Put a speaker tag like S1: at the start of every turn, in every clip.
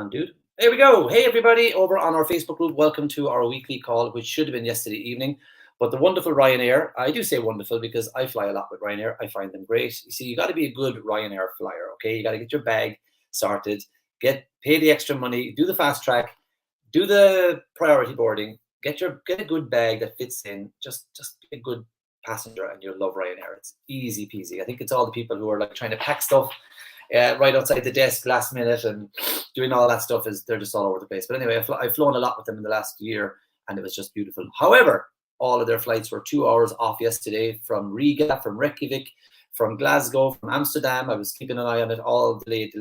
S1: On, dude. There we go. Hey, everybody over on our Facebook group. Welcome to our weekly call, which should have been yesterday evening. But the wonderful Ryanair, I do say wonderful because I fly a lot with Ryanair. I find them great. You see, you got to be a good Ryanair flyer, okay? You got to get your bag sorted, pay the extra money, do the fast track, do the priority boarding, get a good bag that fits in. Just be a good passenger, and you'll love Ryanair. It's easy peasy. I think it's all the people who are like trying to pack stuff right outside the desk last minute and doing all that stuff, they're just all over the place. But anyway, I've flown a lot with them in the last year, and it was just beautiful. However, all of their flights were 2 hours off yesterday, from Riga, from Reykjavik, from Glasgow, from Amsterdam. I was keeping an eye on it, all delayed.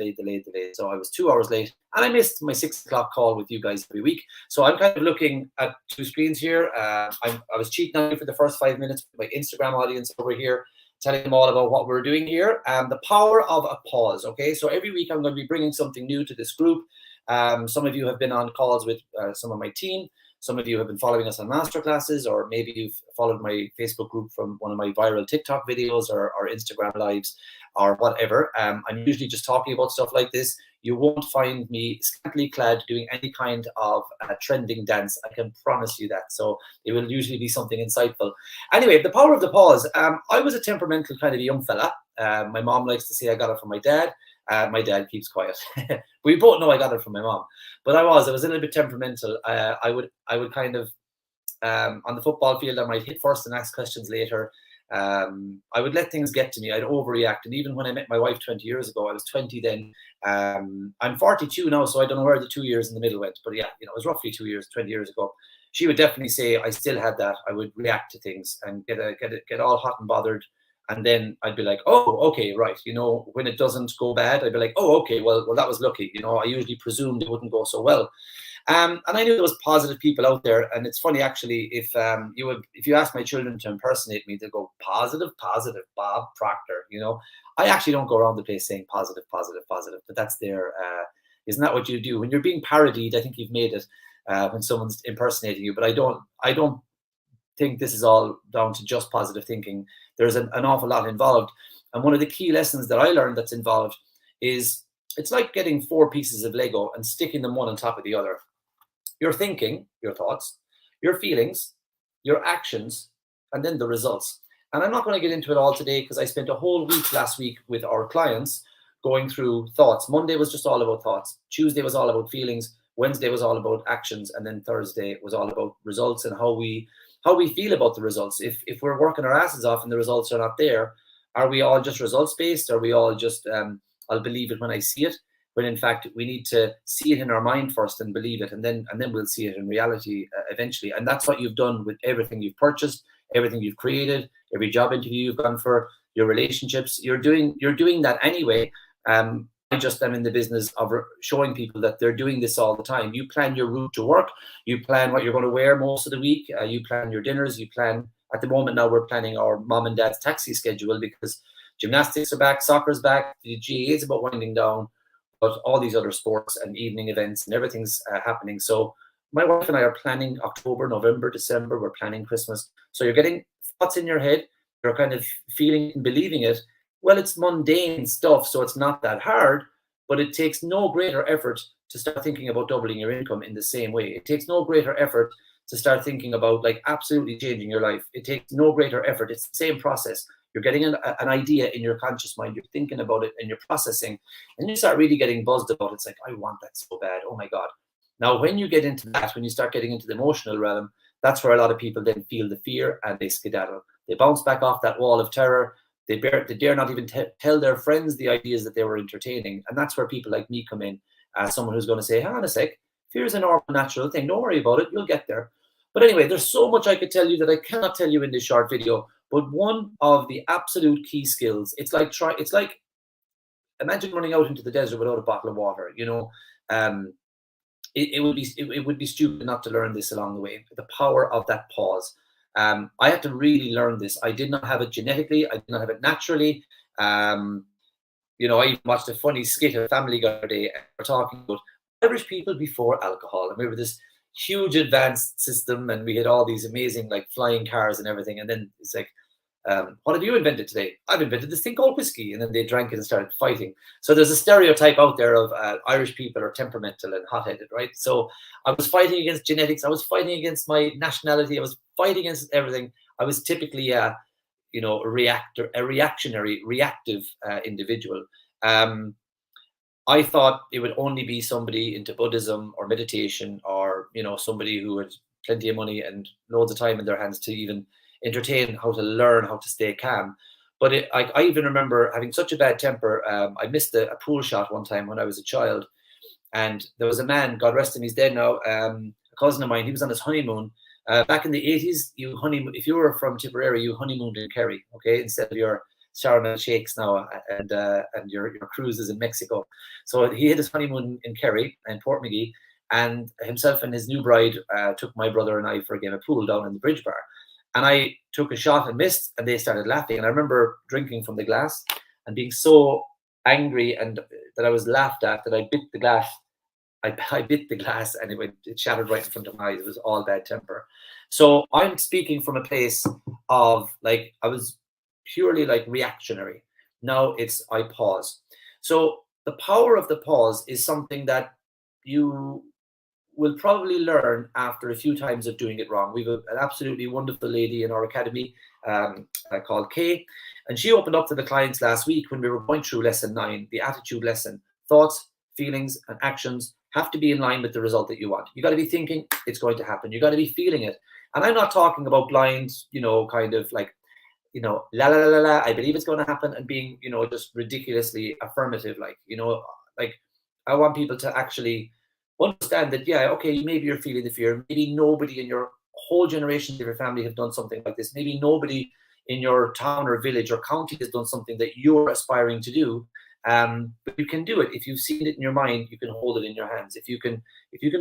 S1: So I was 2 hours late, and I missed my 6 o'clock call with you guys every week. So I'm kind of looking at two screens here. I was cheating on you for the first 5 minutes with my Instagram audience over here, telling them all about what we're doing here. The power of a pause, okay? So every week I'm going to be bringing something new to this group. Some of you have been on calls with some of my team. Some of you have been following us on masterclasses, or maybe you've followed my Facebook group from one of my viral TikTok videos or Instagram lives or whatever. I'm usually just talking about stuff like this. You won't find me scantily clad doing any kind of trending dance. I can promise you that. So it will usually be something insightful. Anyway, the power of the pause. I was a temperamental kind of young fella. My mom likes to say I got it from my dad. My dad keeps quiet. We both know I got it from my mom. But I was a little bit temperamental. I would kind of, on the football field, I might hit first and ask questions later. I would let things get to me. I'd overreact. And even when I met my wife 20 years ago, I was 20 then. I'm 42 now, so I don't know where the 2 years in the middle went. But yeah, it was roughly 2 years, 20 years ago. She would definitely say I still had that. I would react to things and get all hot and bothered. And then I'd be like, oh, okay, right. When it doesn't go bad, I'd be like, oh, okay, well, that was lucky. I usually presumed it wouldn't go so well. And I knew there was positive people out there. And it's funny, actually, if you ask my children to impersonate me, they'll go, positive, Bob Proctor. I actually don't go around the place saying positive. But that's their, isn't that what you do? When you're being parodied, I think you've made it when someone's impersonating you. But I don't think this is all down to just positive thinking. There's an awful lot involved. And one of the key lessons that I learned that's involved is it's like getting 4 pieces of Lego and sticking them one on top of the other. Your thinking, your thoughts, your feelings, your actions, and then the results. And I'm not going to get into it all today because I spent a whole week last week with our clients going through thoughts. Monday was just all about thoughts. Tuesday was all about feelings. Wednesday was all about actions. And then Thursday was all about results and how we feel about the results. If we're working our asses off and the results are not there, are we all just results based? Are we all just I'll believe it when I see it? when in fact we need to see it in our mind first and believe it, and then we'll see it in reality eventually. And that's what you've done with everything you've purchased, everything you've created, every job interview you've gone for, your relationships. You're doing that anyway. I just am in the business of showing people that they're doing this all the time. You plan your route to work, you plan what you're going to wear most of the week, you plan your dinners, you plan. At the moment now, we're planning our mom and dad's taxi schedule because gymnastics are back, soccer's back, the GAA is about winding down, but all these other sports and evening events and everything's happening. So my wife and I are planning October, November, December. We're planning Christmas. So you're getting thoughts in your head. You're kind of feeling and believing it. Well, it's mundane stuff, so it's not that hard, but it takes no greater effort to start thinking about doubling your income in the same way. It takes no greater effort to start thinking about like absolutely changing your life. It takes no greater effort. It's the same process. You're getting an idea in your conscious mind, you're thinking about it and you're processing, and you start really getting buzzed about it. It's like, I want that so bad. Oh my God. Now, when you get into that, when you start getting into the emotional realm, that's where a lot of people then feel the fear and they skedaddle. They bounce back off that wall of terror. They dare not even tell their friends the ideas that they were entertaining. And that's where people like me come in, as someone who's going to say, hang on a sec, fear is a normal, natural thing. Don't worry about it. You'll get there. But anyway, there's so much I could tell you that I cannot tell you in this short video. But one of the absolute key skills, it's like imagine running out into the desert without a bottle of water. You know, it would be stupid not to learn this along the way. The power of that pause. I had to really learn this. I did not have it genetically. I did not have it naturally. You know, I even watched a funny skit of Family Guy the other day, and we're talking about Irish people before alcohol, and we were this huge advanced system, and we had all these amazing like flying cars and everything. And then it's like, what have you invented today? I've invented this thing called whiskey. And then they drank it and started fighting. So there's a stereotype out there of Irish people are temperamental and hot-headed, right? So I was fighting against genetics. I was fighting against my nationality. I was fighting against everything. I was typically a reactionary, reactive individual. I thought it would only be somebody into Buddhism or meditation, or, you know, somebody who had plenty of money and loads of time in their hands to even entertain how to learn how to stay calm. But I even remember having such a bad temper. I missed a pool shot one time when I was a child, and there was a man, God rest him, he's dead now, a cousin of mine. He was on his honeymoon back in the 80s. If you were from Tipperary, you honeymooned in Kerry, okay, instead of your Sharm el Sheikhs now and your cruises in Mexico. So he had his honeymoon in Kerry and Portmagee, and himself and his new bride took my brother and I for a game of pool down in the Bridge Bar. And I took a shot and missed, and they started laughing. And I remember drinking from the glass and being so angry and that I was laughed at that I bit the glass. I bit the glass, and it shattered right in front of my eyes. It was all bad temper. So I'm speaking from a place of like, I was purely like reactionary. Now I pause. So the power of the pause is something that you will probably learn after a few times of doing it wrong. We've an absolutely wonderful lady in our academy called Kay, and she opened up to the clients last week when we were going through lesson 9, the attitude lesson. Thoughts, feelings, and actions have to be in line with the result that you want. You got to be thinking it's going to happen. You got to be feeling it. And I'm not talking about blind, kind of like, la la la la la, I believe it's going to happen, and being, just ridiculously affirmative, like I want people to actually understand that, yeah, okay, maybe you're feeling the fear. Maybe nobody in your whole generation of your family have done something like this. Maybe nobody in your town or village or county has done something that you're aspiring to do. But you can do it. If you've seen it in your mind, you can hold it in your hands. If you can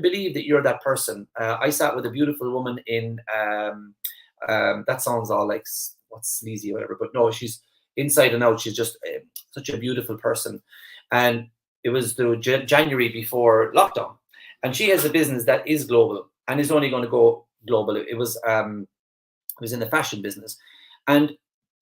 S1: believe that you're that person. I sat with a beautiful woman in, that sounds all like what's sleazy or whatever, but no, she's inside and out. She's just such a beautiful person. And it was the January before lockdown. And she has a business that is global and is only going to go global. It was in the fashion business. And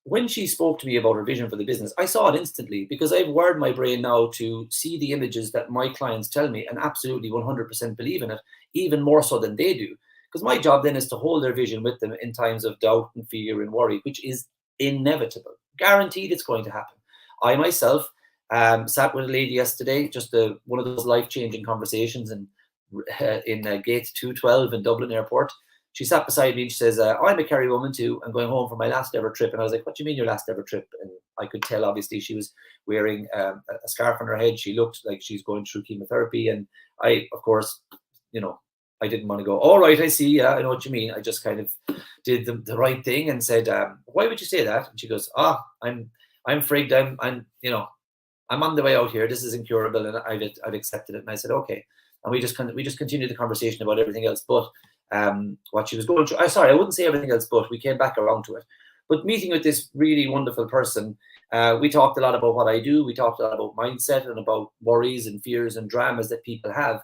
S1: when she spoke to me about her vision for the business, I saw it instantly, because I've wired my brain now to see the images that my clients tell me and absolutely 100% believe in it, even more so than they do. Because my job then is to hold their vision with them in times of doubt and fear and worry, which is inevitable. Guaranteed it's going to happen. I myself sat with a lady yesterday, just one of those life-changing conversations in Gate 212 in Dublin Airport. she sat beside me and she says, oh, I'm a Kerry woman too. I'm going home for my last ever trip. And I was like, what do you mean your last ever trip? And I could tell, obviously, she was wearing a scarf on her head. She looked like she's going through chemotherapy. And I, of course, you know, I didn't want to go, all right, I see. Yeah, I know what you mean. I just kind of did the right thing and said, why would you say that? And she goes, I'm frigged. I'm, you know, I'm on the way out here. This is incurable. And I've accepted it. And I said, okay. And we just continued the conversation about everything else, but what she was going through. I wouldn't say everything else, but we came back around to it. But meeting with this really wonderful person, we talked a lot about what I do. We talked a lot about mindset and about worries and fears and dramas that people have.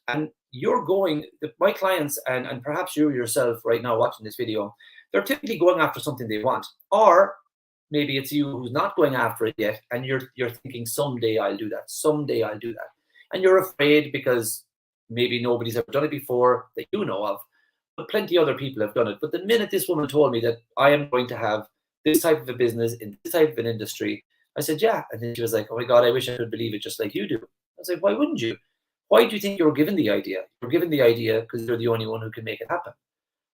S1: And my clients, and perhaps you yourself right now watching this video, they're typically going after something they want. Or maybe it's you who's not going after it yet, and you're thinking, someday I'll do that. Someday I'll do that. And you're afraid because maybe nobody's ever done it before that you know of, but plenty other people have done it. But the minute this woman told me that I am going to have this type of a business in this type of an industry, I said, yeah. And then she was like, oh my God, I wish I could believe it just like you do. I was like, why wouldn't you? Why do you think you were given the idea? You're given the idea because you're the only one who can make it happen.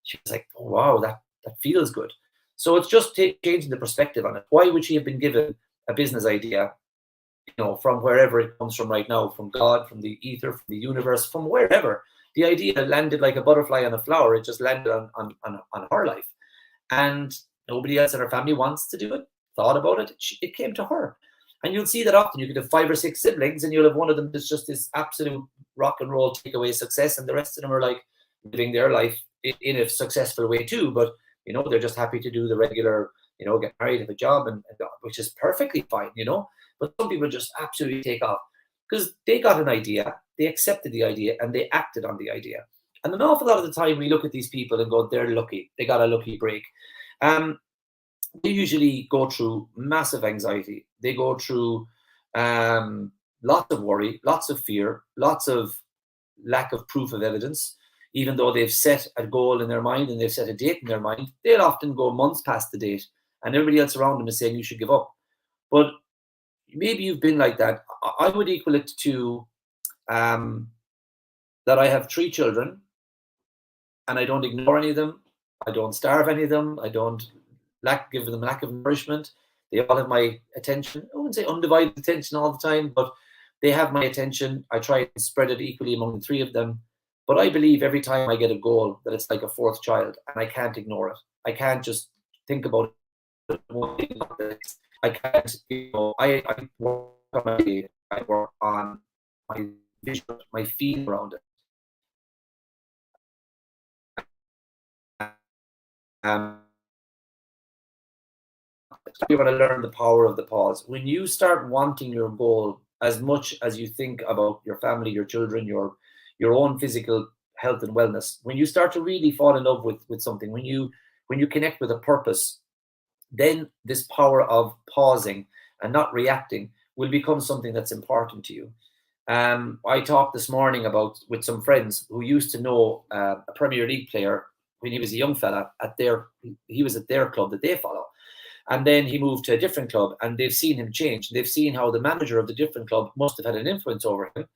S1: She was like, oh, wow, that feels good. So it's just changing the perspective on it. Why would she have been given a business idea, you know, from wherever it comes from right now, from God, from the ether, from the universe, from wherever? The idea landed like a butterfly on a flower. It just landed on her life. And nobody else in her family wants to do it, thought about it. It came to her. And you'll see that often. You could have 5 or 6 siblings, and you'll have one of them that's just this absolute rock and roll takeaway success, and the rest of them are like living their life in a successful way too. But, you know, they're just happy to do the regular, you know, get married, have a job, and which is perfectly fine, you know. But some people just absolutely take off because they got an idea, they accepted the idea, and they acted on the idea. And an awful lot of the time we look at these people and go, they're lucky, they got a lucky break. They usually go through massive anxiety. They go through lots of worry, lots of fear, lots of lack of proof of evidence. Even though they've set a goal in their mind and they've set a date in their mind, they'll often go months past the date, and everybody else around them is saying you should give up. But maybe you've been like that. I would equal it to that I have 3 children, and I don't ignore any of them. I don't starve any of them. I don't give them lack of nourishment. They all have my attention. I wouldn't say undivided attention all the time, but they have my attention. I try and spread it equally among the 3 of them. But I believe every time I get a goal that it's like a 4th child, and I can't ignore it. I can't just think about it. I can't, you know, I work on my vision, my feeling around it. You want to learn the power of the pause. When you start wanting your goal as much as you think about your family, your children, your own physical health and wellness, when you start to really fall in love with something, when you connect with a purpose, then this power of pausing and not reacting will become something that's important to you. I talked this morning with some friends who used to know a Premier League player when he was a young fella he was at their club that they follow. And then he moved to a different club, and they've seen him change. They've seen how the manager of the different club must have had an influence over him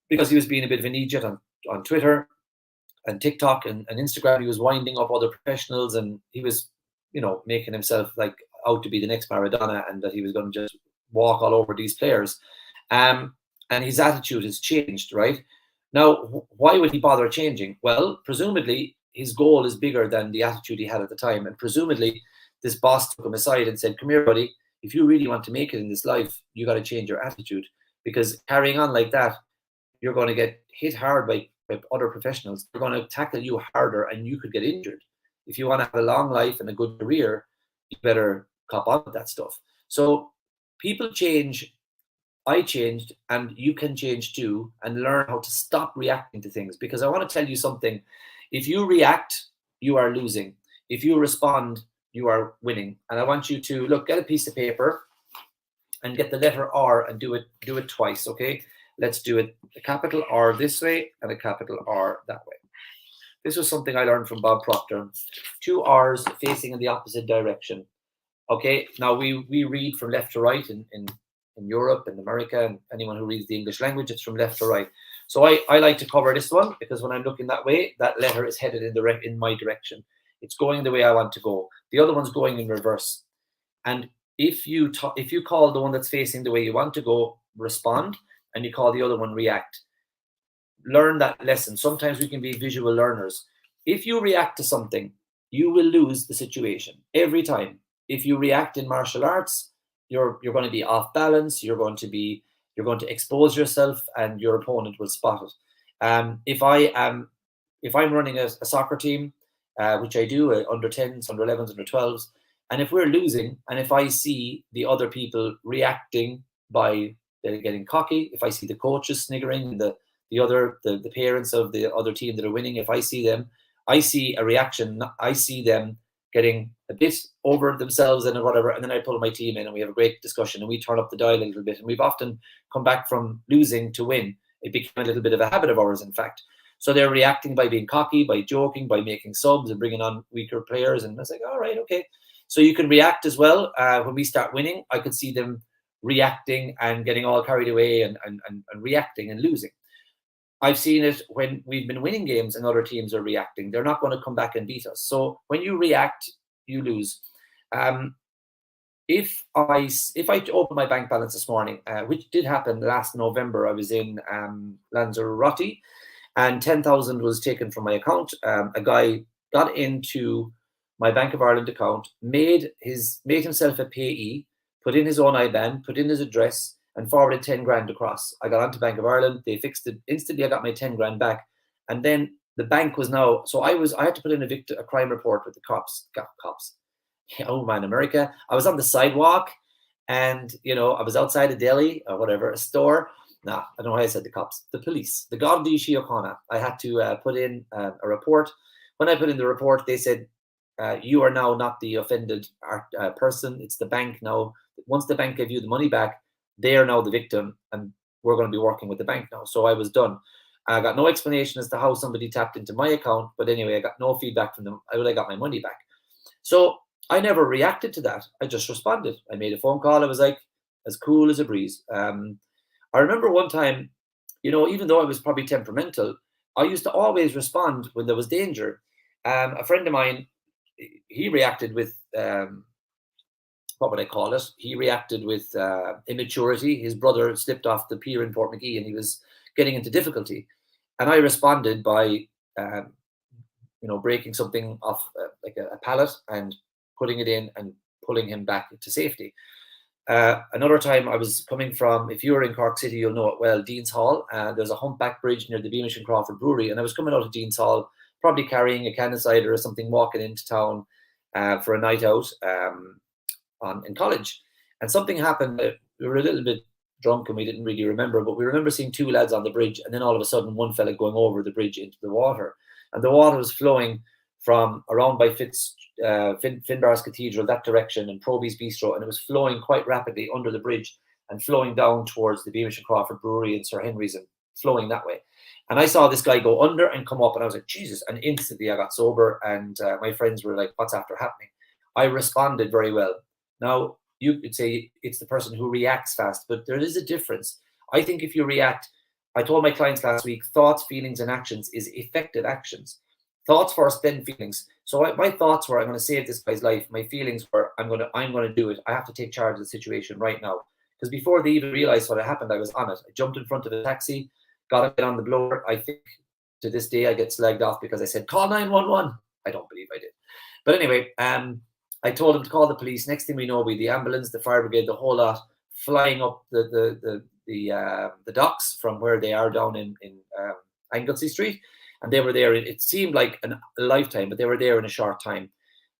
S1: because he was being a bit of an idiot on Twitter and TikTok and Instagram. He was winding up other professionals, and he was, you know, making himself like out to be the next Maradona, and that he was going to just walk all over these players. And his attitude has changed, right? Now, why would he bother changing? Well, presumably his goal is bigger than the attitude he had at the time. And presumably this boss took him aside and said, come here, buddy, if you really want to make it in this life, you got to change your attitude, because carrying on like that, you're going to get hit hard by other professionals. They're going to tackle you harder, and you could get injured. If you want to have a long life and a good career, you better cop on with that stuff. So people change. I changed, and you can change too, and learn how to stop reacting to things. Because I want to tell you something. If you react, you are losing. If you respond, you are winning. And I want you to get a piece of paper and get the letter R and do it twice. Okay, let's do it. A capital R this way and a capital R that way. This was something I learned from Bob Proctor. 2 R's facing in the opposite direction. Okay, now we read from left to right in Europe and America, and anyone who reads the English language, it's from left to right. So I like to cover this one because when I'm looking that way, that letter is headed in my direction. It's going the way I want to go. The other one's going in reverse. And if you call the one that's facing the way you want to go, respond, and you call the other one, react. Learn that lesson. Sometimes we can be visual learners. If you react to something, you will lose the situation every time. If you react in martial arts, you're going to be off balance. You're going to expose yourself, and your opponent will spot it. If I'm running a soccer team, which I do, under 10s, under 11s, under 12s, and if we're losing, and if I see the other people reacting by getting cocky, if I see the coaches sniggering, the parents of the other team that are winning, if I see them, I see a reaction. I see them getting a bit over themselves and whatever, and then I pull my team in and we have a great discussion and we turn up the dial a little bit. And we've often come back from losing to win. It became a little bit of a habit of ours, in fact. So they're reacting by being cocky, by joking, by making subs and bringing on weaker players. And I was like, all right, okay. So you can react as well. When we start winning, I could see them reacting and getting all carried away and reacting and losing. I've seen it when we've been winning games and other teams are reacting. They're not going to come back and beat us. So when you react, you lose. If I opened my bank balance this morning, which did happen last November, I was in Lanzarote, and 10,000 was taken from my account. A guy got into my Bank of Ireland account, made himself a payee, put in his own IBAN, put in his address, and forwarded 10 grand across. I got onto Bank of Ireland. They fixed it instantly. I got my 10 grand back. And then the bank was now, so I had to put in a crime report with the cops. Oh man, America. I was on the sidewalk and, I was outside a deli or whatever, a store. Nah, I don't know why I said the cops, the police, the Gardaí Síochána. I had to put in a report. When I put in the report, they said, you are now not the offended person. It's the bank now. Once the bank gave you the money back, they are now the victim, and we're going to be working with the bank now. So I was done. I got no explanation as to how somebody tapped into my account, but anyway, I got no feedback from them. I got my money back. So I never reacted to that. I just responded. I made a phone call. I was like, as cool as a breeze. I remember one time, even though I was probably temperamental, I used to always respond when there was danger. A friend of mine, he reacted with... what would I call it? He reacted with immaturity. His brother slipped off the pier in Portmagee and he was getting into difficulty. And I responded by, breaking something off like a pallet and putting it in and pulling him back to safety. Another time I was coming from, if you're in Cork City, you'll know it well, Dean's Hall. There's a humpback bridge near the Beamish and Crawford Brewery. And I was coming out of Dean's Hall, probably carrying a can of cider or something, walking into town for a night out. In college, and something happened. We were a little bit drunk and we didn't really remember, but we remember seeing two lads on the bridge, and then all of a sudden one fella going over the bridge into the water, and the water was flowing from around by Finbarr's Cathedral, that direction, and Proby's Bistro, and it was flowing quite rapidly under the bridge and flowing down towards the Beamish and Crawford Brewery and Sir Henry's and flowing that way. And I saw this guy go under and come up, and I was like, Jesus, and instantly I got sober, and my friends were like, what's after happening? I responded very well. Now, you could say it's the person who reacts fast, but there is a difference. I think if you react, I told my clients last week, thoughts, feelings, and actions is effective actions. Thoughts first, then feelings. So my thoughts were, I'm going to save this guy's life. My feelings were, I'm going to do it. I have to take charge of the situation right now. Because before they even realized what had happened, I was on it. I jumped in front of a taxi, got a bit on the blower. I think to this day I get slagged off because I said, call 911. I don't believe I did. But anyway, I told him to call the police. Next thing we know, the ambulance, the fire brigade, the whole lot, flying up the docks from where they are down in Anglesey Street, and they were there. It seemed like a lifetime, but they were there in a short time.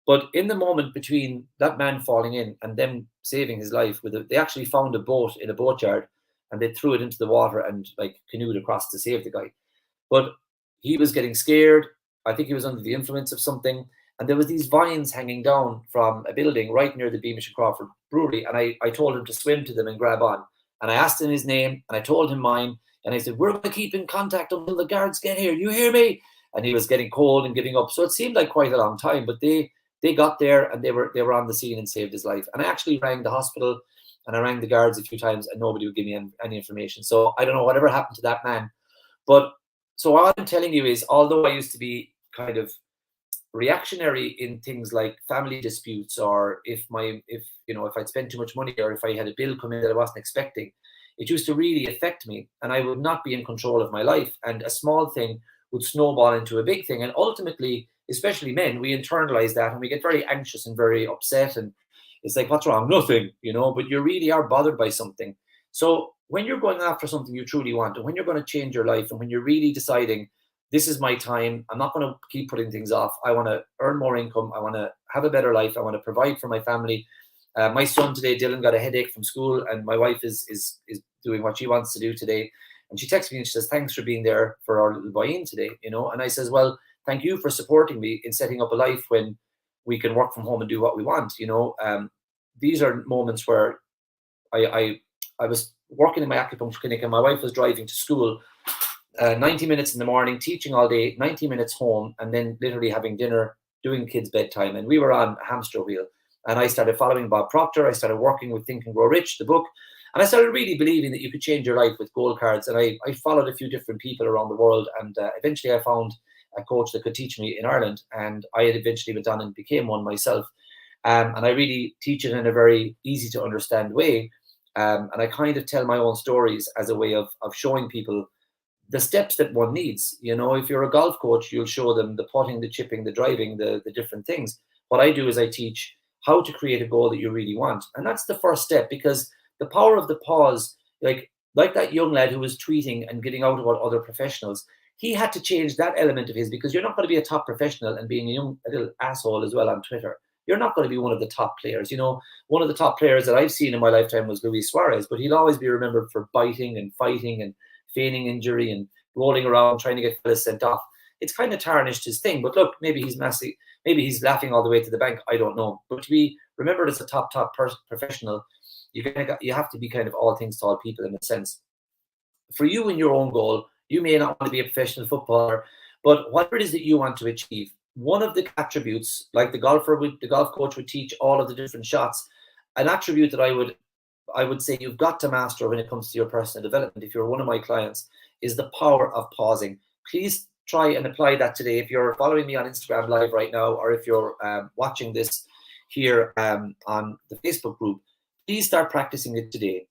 S1: But in the moment between that man falling in and them saving his life, they actually found a boat in a boatyard, and they threw it into the water and canoed across to save the guy. But he was getting scared. I think he was under the influence of something. And there was these vines hanging down from a building right near the Beamish and Crawford Brewery. And I told him to swim to them and grab on. And I asked him his name and I told him mine. And I said, we're going to keep in contact until the guards get here. You hear me? And he was getting cold and giving up. So it seemed like quite a long time. But they got there and they were on the scene and saved his life. And I actually rang the hospital and I rang the guards a few times and nobody would give me any information. So I don't know, whatever happened to that man. But so all I'm telling you is, although I used to be kind of reactionary in things like family disputes, or if I'd spent too much money, or if I had a bill come in that I wasn't expecting, it used to really affect me, and I would not be in control of my life, and a small thing would snowball into a big thing. And ultimately, especially men, we internalize that and we get very anxious and very upset, and it's like, what's wrong? Nothing, but you really are bothered by something. So when you're going after something you truly want, and when you're going to change your life, and when you're really deciding, this is my time, I'm not going to keep putting things off, I want to earn more income, I want to have a better life, I want to provide for my family. My son today, Dylan, got a headache from school, and my wife is doing what she wants to do today. And she texts me and she says, thanks for being there for our little boy-in today, And I says, well, thank you for supporting me in setting up a life when we can work from home and do what we want, These are moments where I was working in my acupuncture clinic, and my wife was driving to school, 90 minutes in the morning, teaching all day, 90 minutes home, and then literally having dinner, doing kids' bedtime. And we were on a hamster wheel. And I started following Bob Proctor. I started working with Think and Grow Rich, the book. And I started really believing that you could change your life with goal cards. And I followed a few different people around the world. And eventually I found a coach that could teach me in Ireland. And I had eventually went on and became one myself. And I really teach it in a very easy to understand way. And I kind of tell my own stories as a way of showing people the steps that one needs. If you're a golf coach, you'll show them the putting, the chipping, the driving, the different things. What I do is I teach how to create a goal that you really want. And that's the first step, because the power of the pause, like that young lad who was tweeting and getting out about other professionals, he had to change that element of his, because you're not going to be a top professional and being a little asshole as well on Twitter. You're not going to be one of the top players. One of the top players that I've seen in my lifetime was Luis Suarez, but he'll always be remembered for biting and fighting and feigning injury and rolling around trying to get fellas sent off. It's kind of tarnished his thing. But look, maybe he's massive. Maybe he's laughing all the way to the bank. I don't know. But to be remembered as a top professional, you have to be kind of all things to all people in a sense. For you and your own goal, you may not want to be a professional footballer, but whatever it is that you want to achieve, one of the attributes, like the golf coach would teach all of the different shots, an attribute that I would say you've got to master when it comes to your personal development, if you're one of my clients, is the power of pausing. Please try and apply that today. If you're following me on Instagram Live right now, or if you're watching this here on the Facebook group, please start practicing it today.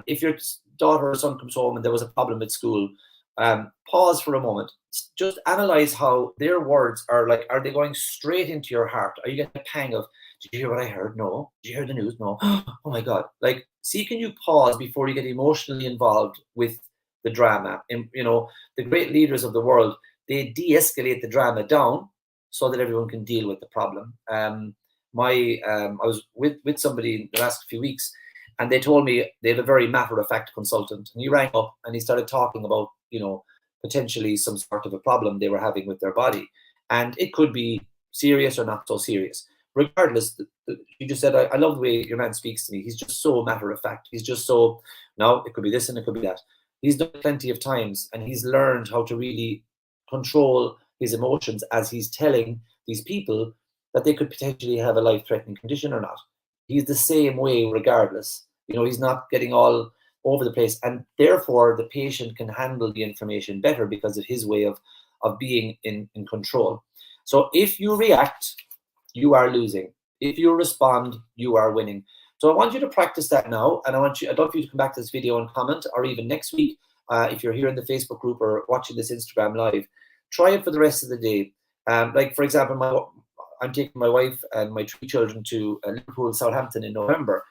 S1: If your daughter or son comes home and there was a problem at school, pause for a moment. Just analyze how their words are like. Are they going straight into your heart? Are you getting a pang of, did you hear what I heard? No. Did you hear the news? No. Oh my God. Like, see, can you pause before you get emotionally involved with the drama? And, the great leaders of the world, they de-escalate the drama down so that everyone can deal with the problem. I was with somebody in the last few weeks, and they told me they have a very matter-of-fact consultant. And he rang up and he started talking about, potentially some sort of a problem they were having with their body. And it could be serious or not so serious. Regardless, you just said, I love the way your man speaks to me. He's just so matter-of-fact. He's just so, no, it could be this and it could be that. He's done plenty of times, and he's learned how to really control his emotions as he's telling these people that they could potentially have a life-threatening condition or not. He's the same way regardless. He's not getting all over the place, and therefore the patient can handle the information better because of his way of being in control. So if you react, you are losing. If you respond, you are winning. So I want you to practice that now, and I'd love for you to come back to this video and comment, or even next week, if you're here in the Facebook group or watching this Instagram Live, try it for the rest of the day. Like, for example, I'm taking my wife and my 3 children to Liverpool, Southampton in November.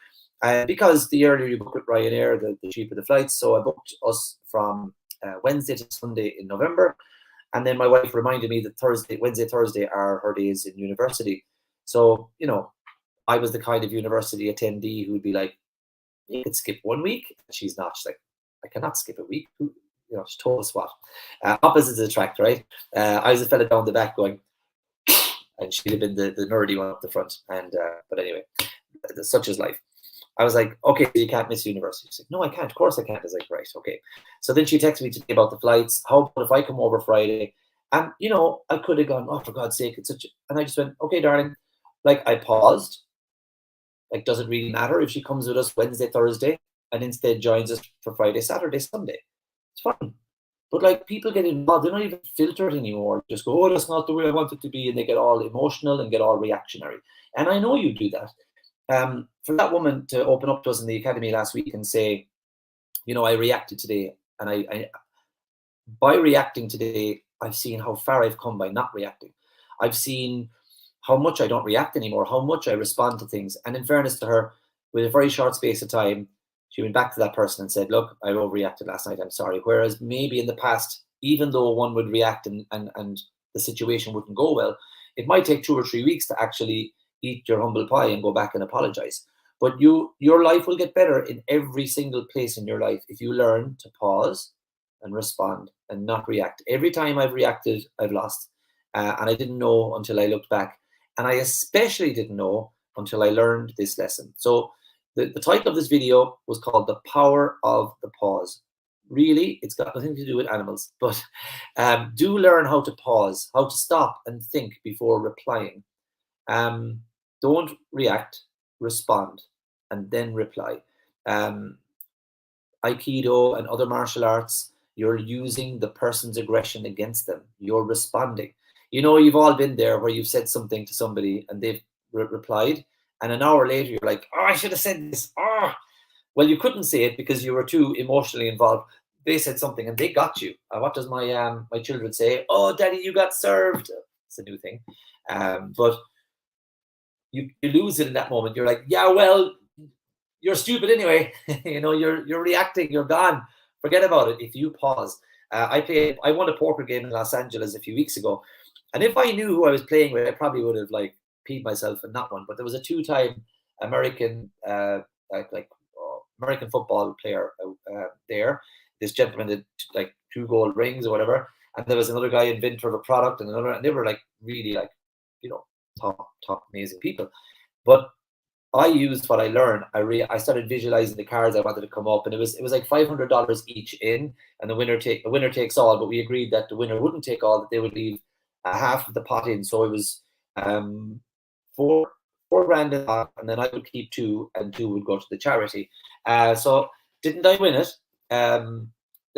S1: Because the earlier you book with Ryanair, the cheaper the flights. So I booked us from Wednesday to Sunday in November. And then my wife reminded me that Wednesday, Thursday are her days in university. So, I was the kind of university attendee who would be like, you could skip 1 week. She's not. She's like, I cannot skip a week. She told us what. Opposites attract, right? I was a fella down the back going, and she'd have been the nerdy one up the front. And but anyway, such is life. I was like, okay, you can't miss university. She's like, no, I can't. Of course I can't. I was like, right, okay. So then she texted me today about the flights. How about if I come over Friday? And, I could have gone, oh, for God's sake, and I just went, okay, darling. Like, I paused. Like, does it really matter if she comes with us Wednesday, Thursday, and instead joins us for Friday, Saturday, Sunday? It's fine. But like people get involved, they don't even filter it anymore. Just go, oh, that's not the way I want it to be, and they get all emotional and get all reactionary. And I know you do that. For that woman to open up to us in the academy last week and say, you know, I reacted today, and I by reacting today, I've seen how far I've come by not reacting. I've seen how much I don't react anymore, how much I respond to things. And in fairness to her, with a very short space of time, she went back to that person and said, look, I overreacted last night, I'm sorry. Whereas maybe in the past, even though one would react and the situation wouldn't go well, it might take 2 or 3 weeks to actually eat your humble pie and go back and apologize. But your life will get better in every single place in your life if you learn to pause and respond and not react. Every time I've reacted, I've lost. And I didn't know until I looked back. And I especially didn't know until I learned this lesson. So the title of this video was called The Power of the Pause. Really, it's got nothing to do with animals, but do learn how to pause, how to stop and think before replying. Don't react, respond, and then reply. Aikido and other martial arts, you're using the person's aggression against them. You're responding. You know, you've all been there where you've said something to somebody and they've replied, and an hour later you're like, oh, I should have said this. Oh, well, you couldn't say it because you were too emotionally involved. They said something and they got you. What does my my children say? Oh, Daddy, you got served. It's a new thing, but you lose it in that moment. You're like, yeah, well, you're stupid anyway. You know, you're reacting. You're gone. Forget about it. If you pause, I won a poker game in Los Angeles a few weeks ago, and if I knew who I was playing with, I probably would have like peed myself in that one. But there was a 2-time American American football player there. This gentleman did like 2 gold rings or whatever, and there was another guy inventor of a product, and another, and they were like really like, you know, top amazing people. But I used what I learned. I started visualizing the cards I wanted to come up, and it was like $500 each in, and the winner takes all. But we agreed that the winner wouldn't take all; that they would leave half of the pot in. So it was four grand in the pot, and then I would keep 2, and 2 would go to the charity. So didn't I win it? I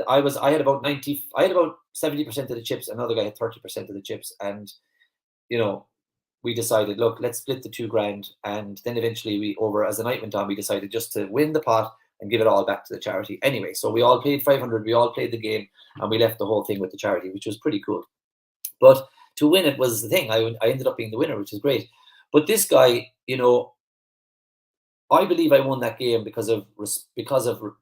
S1: had about 70% of the chips. Another guy had 30% of the chips, and you know, we decided, look, let's split the 2 grand. And then eventually as the night went on, we decided just to win the pot and give it all back to the charity anyway. So we all paid 500, we all played the game, and we left the whole thing with the charity, which was pretty cool. But to win it was the thing. I ended up being the winner, which is great. But this guy, you know, I believe I won that game because of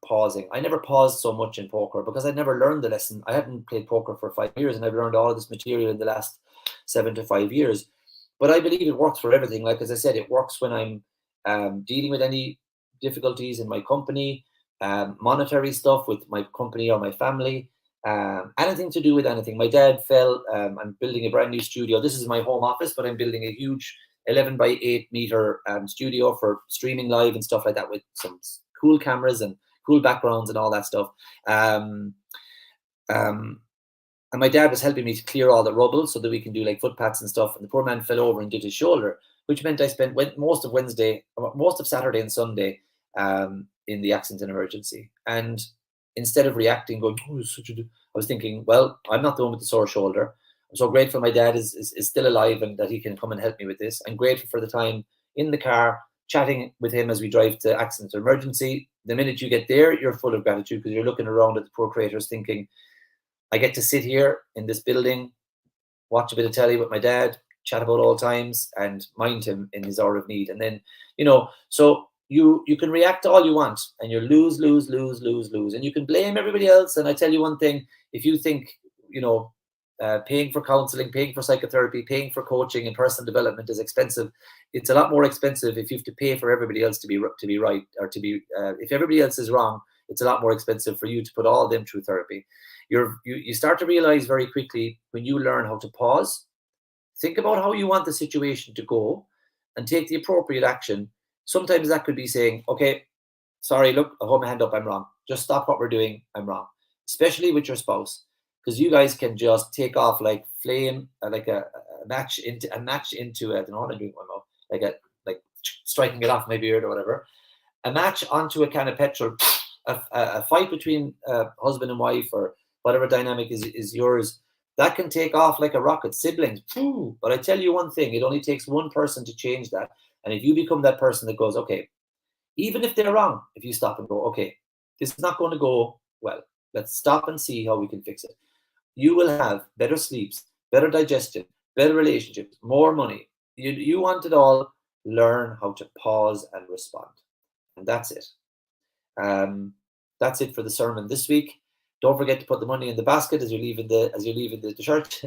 S1: pausing. I never paused so much in poker because I'd never learned the lesson. I hadn't played poker for 5 years, and I've learned all of this material in the last 7 to 5 years. But I believe it works for everything. Like, as I said, it works when I'm dealing with any difficulties in my company, monetary stuff with my company or my family, anything to do with anything. My dad fell. I'm building a brand new studio. This is my home office, but I'm building a huge 11 by 8 meter studio for streaming live and stuff like that, with some cool cameras and cool backgrounds and all that stuff. And my dad was helping me to clear all the rubble so that we can do like footpaths and stuff. And the poor man fell over and did his shoulder, which meant I spent most of Saturday and Sunday in the accident and emergency. And instead of reacting, going, oh, I was thinking, well, I'm not the one with the sore shoulder. I'm so grateful my dad is still alive and that he can come and help me with this. I'm grateful for the time in the car chatting with him as we drive to accident or emergency. The minute you get there, you're full of gratitude because you're looking around at the poor creators thinking, I get to sit here in this building, watch a bit of telly with my dad, chat about old times, and mind him in his hour of need. And then, you know, so you can react all you want, and you lose, and you can blame everybody else. And I tell you one thing: if you think, you know, paying for counseling, paying for psychotherapy, paying for coaching and personal development is expensive, it's a lot more expensive if you have to pay for everybody else to be right, or to be if everybody else is wrong. It's a lot more expensive for you to put all of them through therapy. You start to realize very quickly when you learn how to pause, think about how you want the situation to go, and take the appropriate action. Sometimes that could be saying, okay, sorry, look, I hold my hand up, I'm wrong. Just stop what we're doing, I'm wrong. Especially with your spouse, because you guys can just take off like flame, like a match into I don't know what I'm doing with my mouth, like striking it off my beard or whatever. A match onto a can of petrol, a fight between husband and wife, or whatever dynamic is yours, that can take off like a rocket. Siblings, but I tell you one thing, it only takes one person to change that. And if you become that person that goes, okay, even if they're wrong, if you stop and go, okay, this is not going to go well, let's stop and see how we can fix it. You will have better sleeps, better digestion, better relationships, more money. You want it all. Learn how to pause and respond. And that's it. That's it for the sermon this week. Don't forget to put the money in the basket as you're leaving the church.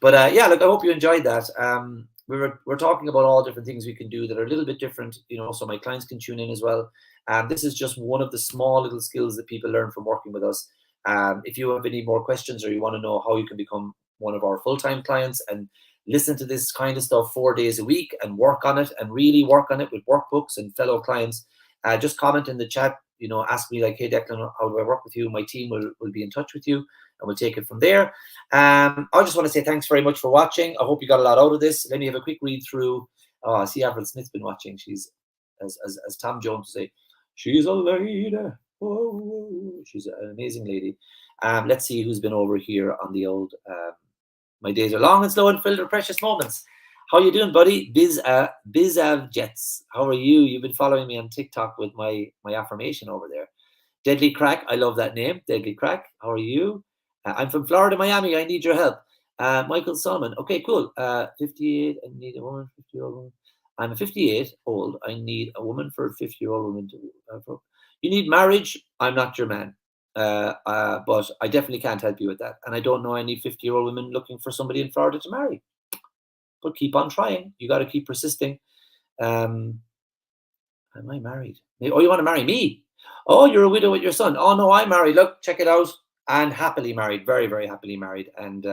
S1: But yeah, look, I hope you enjoyed that. We're talking about all different things we can do that are a little bit different, so my clients can tune in as well. This is just one of the small little skills that people learn from working with us. If you have any more questions or you want to know how you can become one of our full-time clients and listen to this kind of stuff 4 days a week and work on it and really work on it with workbooks and fellow clients, just comment in the chat, ask me like, hey Declan, how do I work with you? My team will be in touch with you and we'll take it from there. I just want to say thanks very much for watching. I hope you got a lot out of this. Let me have a quick read through. Oh, I see Avril Smith's been watching. She's, as Tom Jones would say, she's a lady. Oh, she's an amazing lady. Let's see who's been over here on the old my days are long and slow and filled with precious moments. How you doing, buddy? Bizav Jets. How are you? You've been following me on TikTok with my affirmation over there. Deadly Crack. I love that name. Deadly Crack. How are you? I'm from Florida, Miami. I need your help. Michael Solomon. Okay, cool. 58. I need a woman, 50-year-old woman. I'm 58 old. I need a woman for a 50-year-old woman to. You need marriage. I'm not your man. But I definitely can't help you with that. And I don't know any 50-year-old women looking for somebody in Florida to marry. But keep on trying. You got to keep persisting. Am I married? Oh, you want to marry me? Oh, you're a widow with your son. Oh, no, I'm married. Look, check it out. And happily married. Very, very happily married. And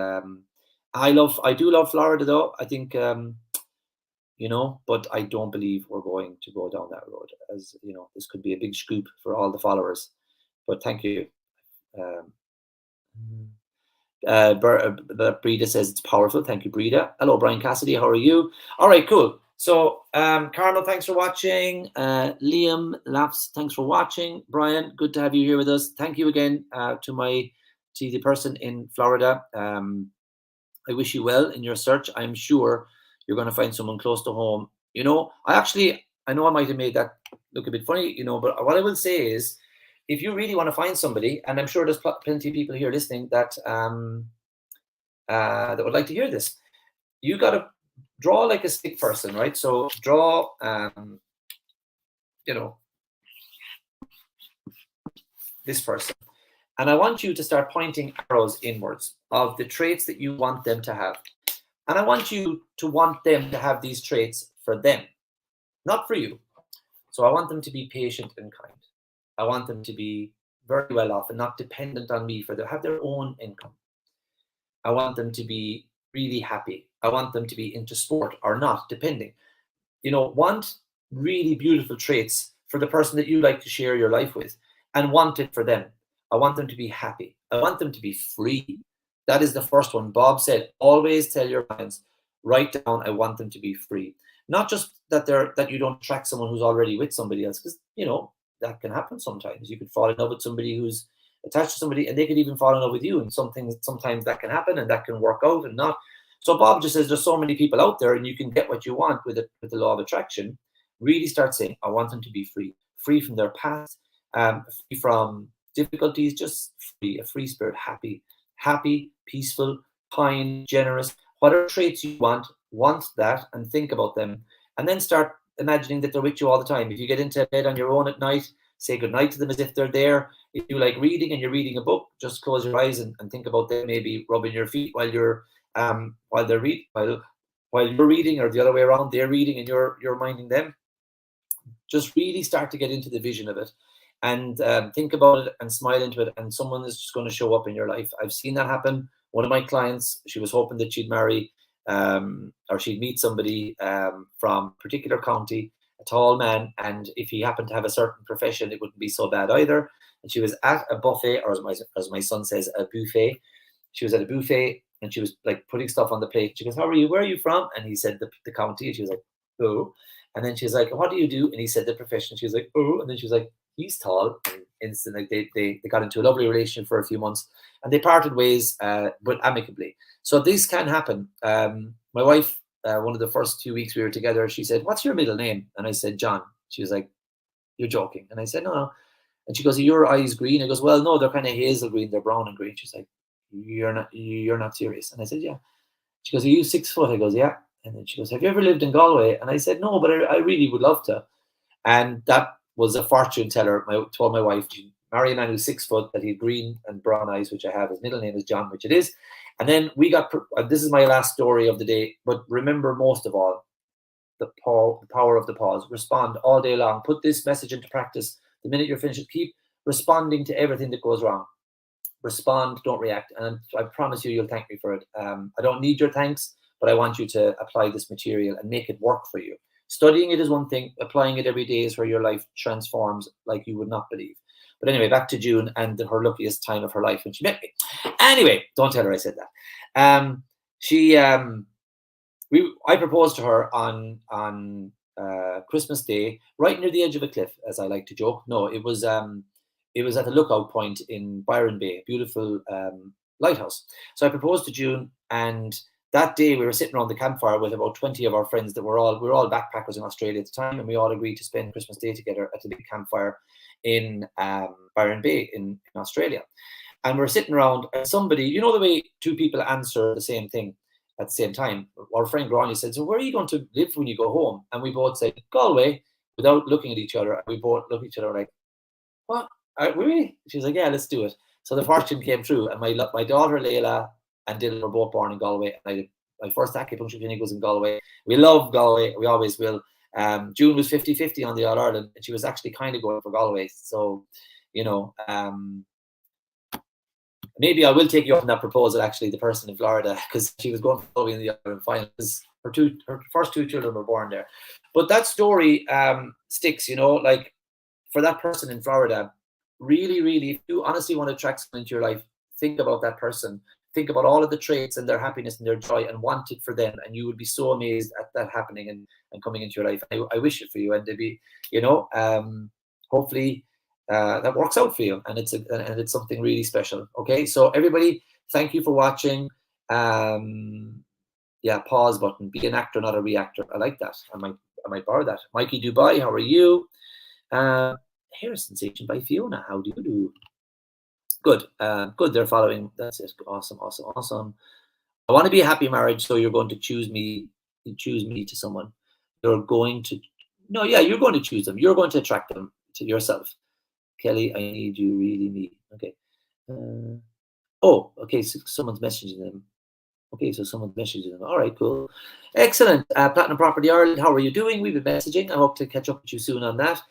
S1: I do love Florida, though. I think, but I don't believe we're going to go down that road. As this could be a big scoop for all the followers. But thank you. Breda says it's powerful. Thank you, Breda. Hello, Brian Cassidy. How are you? All right, cool. So, Carmel, thanks for watching. Liam Laps, thanks for watching. Brian, good to have you here with us. Thank you again to the person in Florida. I wish you well in your search. I'm sure you're going to find someone close to home. I know I might have made that look a bit funny, but what I will say is, if you really want to find somebody, and I'm sure there's plenty of people here listening that that would like to hear this, you got to draw like a stick person, right? So draw, this person. And I want you to start pointing arrows inwards of the traits that you want them to have. And I want you to want them to have these traits for them, not for you. So I want them to be patient and kind. I want them to be very well off and not dependent on me have their own income. I want them to be really happy. I want them to be into sport or not, depending. Want really beautiful traits for the person that you like to share your life with, and want it for them. I want them to be happy. I want them to be free. That is the first one. Bob said, always tell your clients, write down, I want them to be free. Not just that you don't attract someone who's already with somebody else, because, that can happen sometimes. You could fall in love with somebody who's attached to somebody, and they could even fall in love with you. And sometimes that can happen, and that can work out and not. So Bob just says there's so many people out there, and you can get what you want with the law of attraction. Really start saying, I want them to be free from their past, free from difficulties, just free, a free spirit, happy, peaceful, kind, generous. Whatever traits you want that, and think about them, and then start imagining that they're with you all the time. If you get into bed on your own at night, say goodnight to them as if they're there. If you like reading and you're reading a book, just close your eyes and think about them maybe rubbing your feet while you're while you're reading, or the other way around, they're reading and you're minding them. Just really start to get into the vision of it, and think about it and smile into it, and someone is just going to show up in your life. I've seen that happen. One of my clients, she was hoping that she'd marry or she'd meet somebody from a particular county, a tall man, and if he happened to have a certain profession, it wouldn't be so bad either. And she was at a buffet, or as my son says, a buffet. She was at a buffet, and she was like putting stuff on the plate. She goes, how are you? Where are you from? And he said the county, and she was like, oh. And then she was like, what do you do? And he said the profession. She was like, oh. And then she was like, he's tall. And instant. Like they got into a lovely relationship for a few months, and they parted ways, but amicably. So this can happen. My wife, one of the first 2 weeks we were together, she said, "What's your middle name?" And I said, "John." She was like, "You're joking." And I said, "No, no." And she goes, "Are your eyes green?" I goes, "Well, no, they're kind of hazel green. They're brown and green." She's like, You're not serious." And I said, "Yeah." She goes, "Are you 6 foot?" I goes, "Yeah." And then she goes, "Have you ever lived in Galway?" And I said, "No, but I really would love to." And that was a fortune teller. I told my wife, marry a man who's 6 foot, that he had green and brown eyes, which I have. His middle name is John, which it is. And then we got, this is my last story of the day, but remember most of all, the power of the pause. Respond all day long. Put this message into practice. The minute you're finished, keep responding to everything that goes wrong. Respond, don't react. And I promise you'll thank me for it. I don't need your thanks, but I want you to apply this material and make it work for you. Studying it is one thing. Applying it every day is where your life transforms like you would not believe. But anyway, back to June and her luckiest time of her life when she met me. Anyway, don't tell her I said that. I proposed to her on Christmas Day, right near the edge of a cliff, as I like to joke. No, it was at the lookout point in Byron Bay, beautiful lighthouse. So I proposed to June, and that day we were sitting around the campfire with about 20 of our friends that we were all backpackers in Australia at the time, and we all agreed to spend Christmas Day together at the big campfire in Byron Bay in Australia. And we're sitting around, and somebody, you know the way two people answer the same thing at the same time. Our friend Grania said, "So where are you going to live when you go home?" And we both said, "Galway," without looking at each other. And we both looked at each other like, "What? Really?" She was like, "Yeah, let's do it." So the fortune came true, and my daughter Layla and Dylan were both born in Galway. And I did my first acupuncture clinic was in Galway. We love Galway. We always will. June was 50-50 on the All Ireland, and she was actually kind of going for Galway. So, you know, maybe I will take you up on that proposal, actually, the person in Florida, because she was going for Galway in the Ireland final. Her first 2 children were born there. But that story sticks, you know, like for that person in Florida, really, really, if you honestly want to attract someone into your life, think about that person. Think about all of the traits and their happiness and their joy and want it for them. And you would be so amazed at that happening and coming into your life. I wish it for you. And to be, you know, hopefully that works out for you. And it's something really special. Okay. So everybody, thank you for watching. Yeah, pause button. Be an actor, not a reactor. I like that. I might borrow that. Mikey Dubai, how are you? Hair sensation by Fiona. How do you do? Good. Good. They're following. That's it. Awesome. Awesome. Awesome. I want to be a happy marriage, so you're going to choose me to someone. You're going to you're going to choose them. You're going to attract them to yourself. Kelly, I need you, really need. Okay. Okay. So someone's messaging them. Okay, so someone's messaging them. All right, cool. Excellent. Platinum Property Ireland, how are you doing? We've been messaging. I hope to catch up with you soon on that.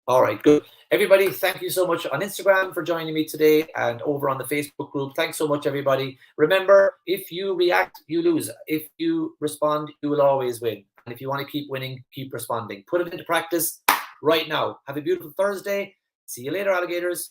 S1: All right, good. Everybody, thank you so much on Instagram for joining me today and over on the Facebook group. Thanks so much, everybody. Remember, if you react, you lose. If you respond, you will always win. And if you want to keep winning, keep responding. Put it into practice right now. Have a beautiful Thursday. See you later, alligators.